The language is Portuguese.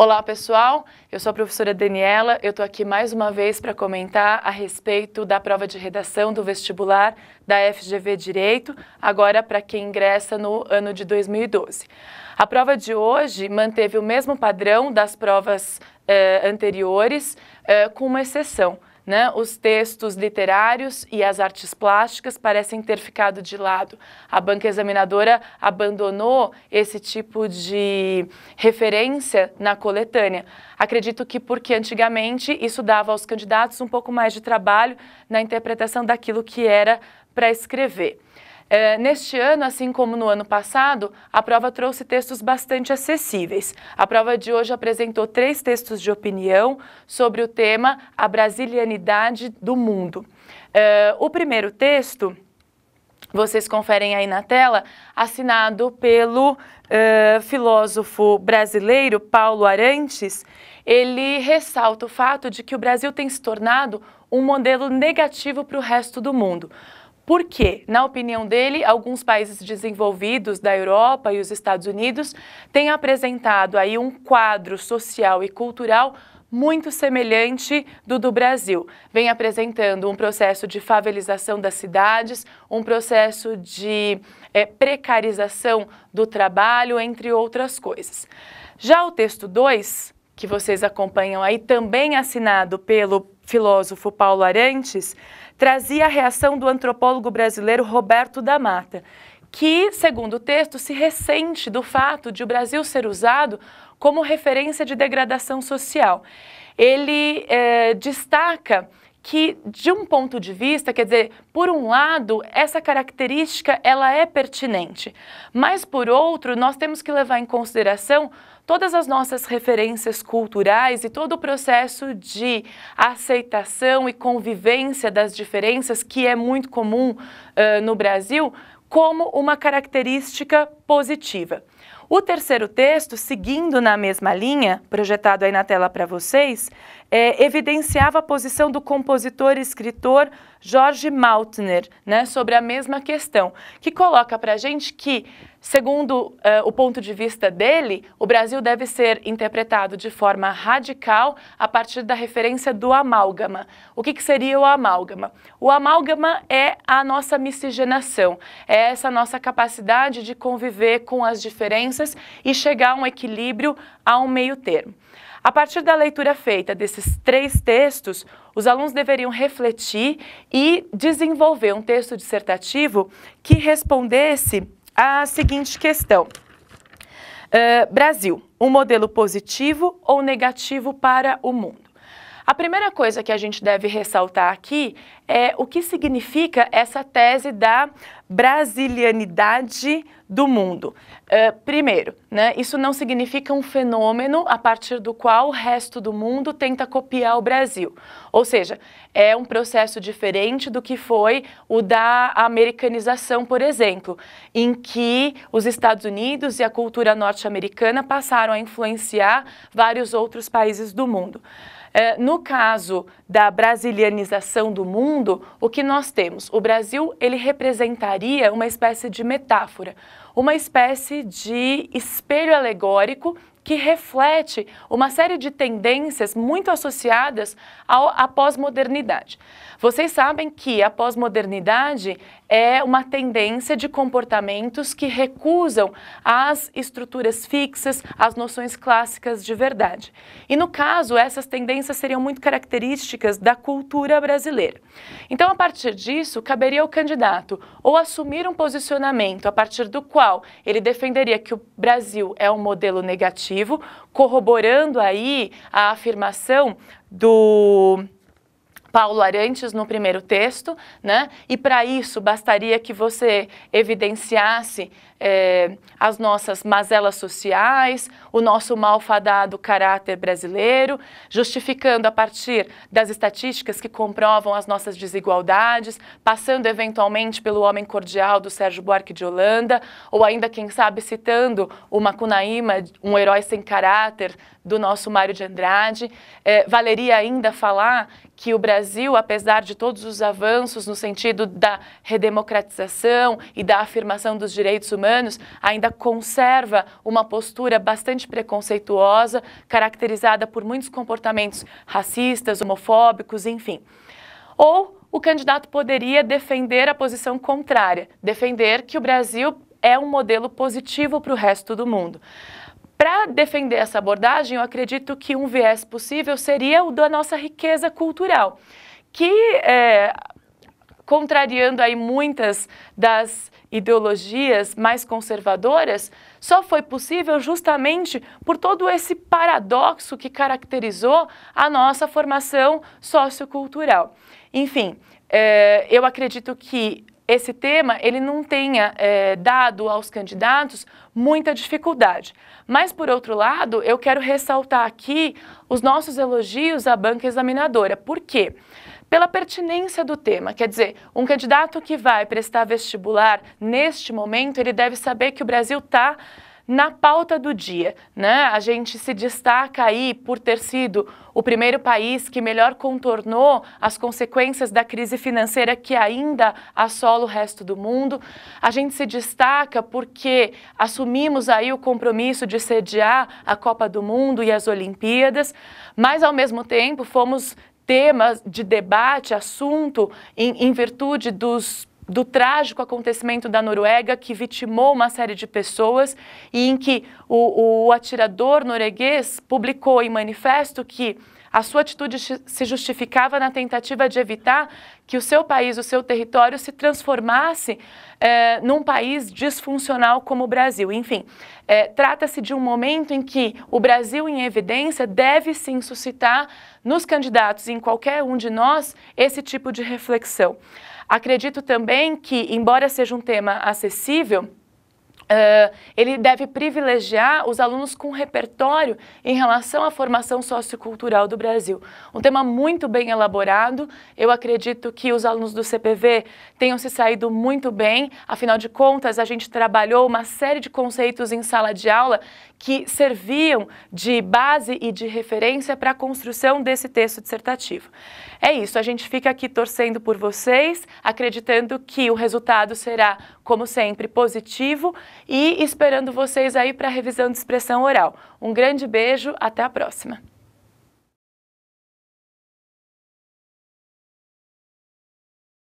Olá pessoal, eu sou a professora Daniela, eu estou aqui mais uma vez para comentar a respeito da prova de redação do vestibular da FGV Direito, agora para quem ingressa no ano de 2012. A prova de hoje manteve o mesmo padrão das provas anteriores, com uma exceção. Os textos literários e as artes plásticas parecem ter ficado de lado. A banca examinadora abandonou esse tipo de referência na coletânea. Acredito que porque antigamente isso dava aos candidatos um pouco mais de trabalho na interpretação daquilo que era para escrever. Neste ano, assim como no ano passado, a prova trouxe textos bastante acessíveis. A prova de hoje apresentou 3 textos de opinião sobre o tema A Brasilianidade do Mundo. O primeiro texto, vocês conferem aí na tela, assinado pelo filósofo brasileiro Paulo Arantes. Ele ressalta o fato de que o Brasil tem se tornado um modelo negativo para o resto do mundo. Por quê? Na opinião dele, alguns países desenvolvidos da Europa e os Estados Unidos têm apresentado aí um quadro social e cultural muito semelhante do Brasil. Vem apresentando um processo de favelização das cidades, um processo de precarização do trabalho, entre outras coisas. Já o texto 2, que vocês acompanham aí, também assinado pelo filósofo Paulo Arantes, trazia a reação do antropólogo brasileiro Roberto da Mata, que, segundo o texto, se ressente do fato de o Brasil ser usado como referência de degradação social. Ele destaca que, de um ponto de vista, quer dizer, por um lado, essa característica ela é pertinente, mas por outro, nós temos que levar em consideração todas as nossas referências culturais e todo o processo de aceitação e convivência das diferenças, que é muito comum no Brasil, como uma característica positiva. O terceiro texto, seguindo na mesma linha, projetado aí na tela para vocês, evidenciava a posição do compositor e escritor Jorge Maltner, sobre a mesma questão, que coloca para a gente que, segundo o ponto de vista dele, o Brasil deve ser interpretado de forma radical a partir da referência do amálgama. O que seria o amálgama? O amálgama é a nossa miscigenação, é essa nossa capacidade de conviver com as diferenças e chegar a um equilíbrio, a um meio termo. A partir da leitura feita desses 3 textos, os alunos deveriam refletir e desenvolver um texto dissertativo que respondesse à seguinte questão. Brasil, um modelo positivo ou negativo para o mundo? A primeira coisa que a gente deve ressaltar aqui é o que significa essa tese da brasilianidade do mundo. Primeiro, isso não significa um fenômeno a partir do qual o resto do mundo tenta copiar o Brasil. Ou seja, é um processo diferente do que foi o da americanização, por exemplo, em que os Estados Unidos e a cultura norte-americana passaram a influenciar vários outros países do mundo. No caso da brasilianização do mundo, o que nós temos? O Brasil, ele representaria uma espécie de metáfora, uma espécie de espelho alegórico que reflete uma série de tendências muito associadas à pós-modernidade. Vocês sabem que a pós-modernidade é uma tendência de comportamentos que recusam as estruturas fixas, as noções clássicas de verdade. E no caso, essas tendências seriam muito características da cultura brasileira. Então, a partir disso, caberia ao candidato ou assumir um posicionamento a partir do qual ele defenderia que o Brasil é um modelo negativo, corroborando aí a afirmação do Paulo Arantes no primeiro texto, e para isso bastaria que você evidenciasse as nossas mazelas sociais, o nosso malfadado caráter brasileiro, justificando a partir das estatísticas que comprovam as nossas desigualdades, passando eventualmente pelo homem cordial do Sérgio Buarque de Holanda, ou ainda, quem sabe, citando o Macunaíma, um herói sem caráter do nosso Mário de Andrade. Valeria ainda falar que o Brasil, apesar de todos os avanços no sentido da redemocratização e da afirmação dos direitos humanos, humanos ainda conserva uma postura bastante preconceituosa, caracterizada por muitos comportamentos racistas, homofóbicos, enfim. Ou o candidato poderia defender a posição contrária, defender que o Brasil é um modelo positivo para o resto do mundo. Para defender essa abordagem, eu acredito que um viés possível seria o da nossa riqueza cultural, que, contrariando aí muitas das ideologias mais conservadoras, só foi possível justamente por todo esse paradoxo que caracterizou a nossa formação sociocultural. Enfim, eu acredito que esse tema ele não tenha dado aos candidatos muita dificuldade. Mas, por outro lado, eu quero ressaltar aqui os nossos elogios à banca examinadora. Por quê? Pela pertinência do tema, quer dizer, um candidato que vai prestar vestibular neste momento, ele deve saber que o Brasil está na pauta do dia, né? A gente se destaca aí por ter sido o primeiro país que melhor contornou as consequências da crise financeira que ainda assola o resto do mundo. A gente se destaca porque assumimos aí o compromisso de sediar a Copa do Mundo e as Olimpíadas, mas ao mesmo tempo temas de debate, assunto, em virtude do trágico acontecimento da Noruega, que vitimou uma série de pessoas e em que o atirador norueguês publicou em manifesto que a sua atitude se justificava na tentativa de evitar que o seu país, o seu território, se transformasse num país disfuncional como o Brasil. Enfim, trata-se de um momento em que o Brasil em evidência deve sim suscitar nos candidatos e em qualquer um de nós esse tipo de reflexão. Acredito também que, embora seja um tema acessível, ele deve privilegiar os alunos com repertório em relação à formação sociocultural do Brasil. Um tema muito bem elaborado, eu acredito que os alunos do CPV tenham se saído muito bem, afinal de contas a gente trabalhou uma série de conceitos em sala de aula que serviam de base e de referência para a construção desse texto dissertativo. É isso, a gente fica aqui torcendo por vocês, acreditando que o resultado será, como sempre, positivo e esperando vocês aí para a revisão de expressão oral. Um grande beijo, até a próxima!